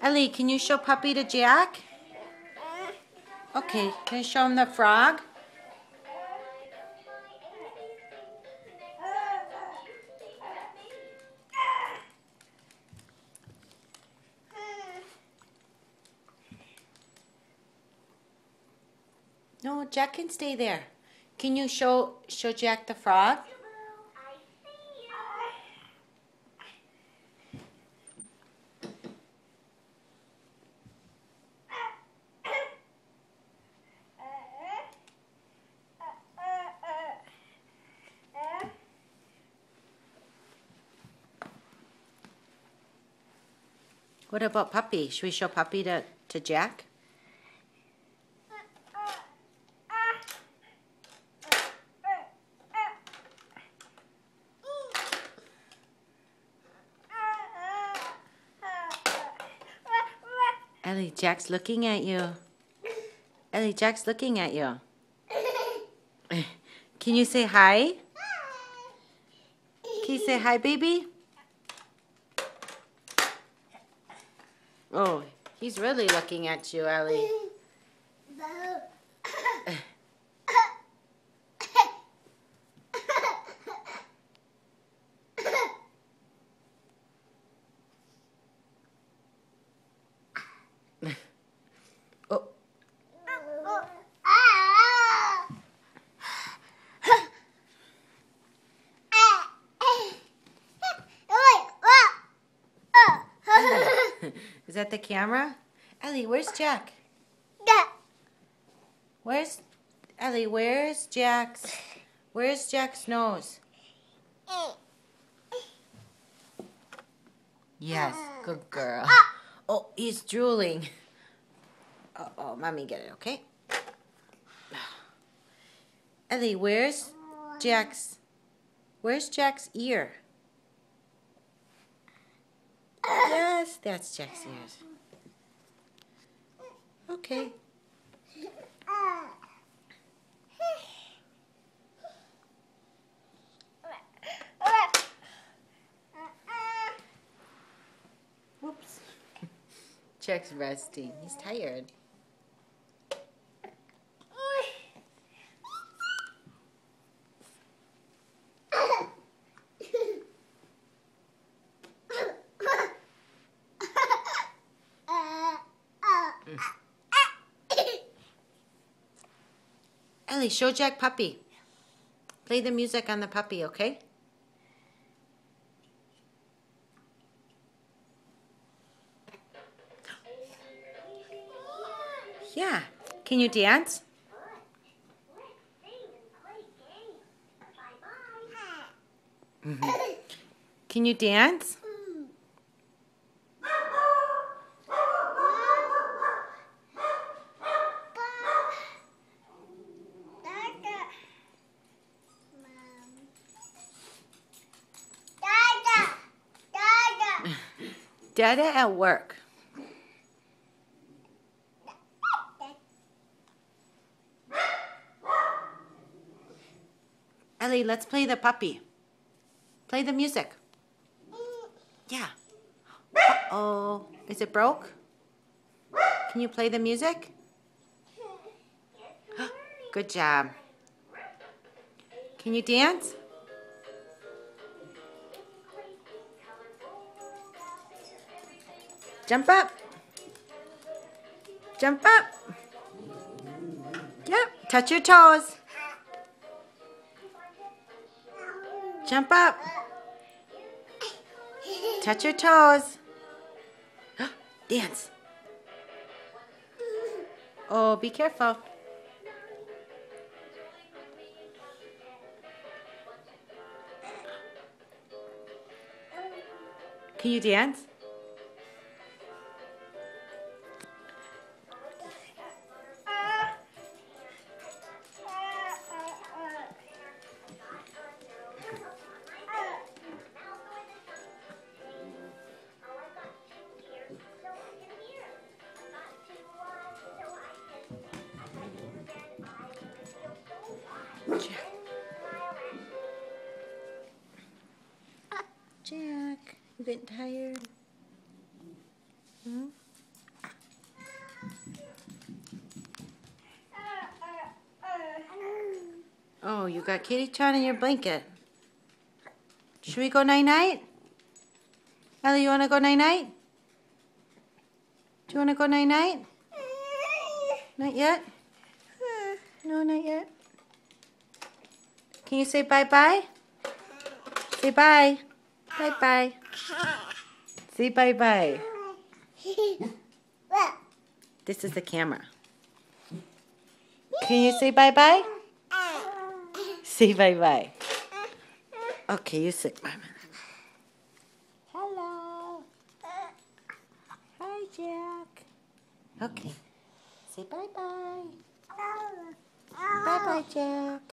Ellie, can you show Puppy to Jack? Okay, can you show him the frog? No, Jack can stay there. Can you show Jack the frog? What about Puppy? Should we show Puppy to Jack? Ellie, Jack's looking at you. Ellie, Jack's looking at you. Can you say hi? Can you say hi, baby? Oh, he's really looking at you, Ellie. Oh. Is that the camera? Ellie, where's Jack? Ellie, where's Jack's nose? Yes, good girl. Oh, he's drooling. Oh, mommy get it, okay? Ellie, where's Jack's ear? Yes, that's Jack's ears. Okay. Whoops. Jack's resting. He's tired. Ellie, show Jack Puppy. Play the music on the puppy, okay? Yeah. Can you dance? Can you dance? Dada at work. Ellie, let's play the puppy. Play the music. Yeah. Uh-oh. Is it broke? Can you play the music? Good job. Can you dance? Jump up. Jump up. Yep. Touch your toes. Jump up. Touch your toes. Dance. Oh, be careful. Can you dance? Jack, you getting tired? Hmm? Oh, you got Kitty-chan in your blanket. Should we go night-night? Ellie, you want to go night-night? Do you want to go night-night? Not yet? No, not yet. Can you say bye-bye? Say bye. Bye-bye. Say bye-bye. This is the camera. Can you say bye-bye? Say bye-bye. Okay, you sit. Hello. Hi, Jack. Okay. Say bye-bye. Bye-bye, Jack.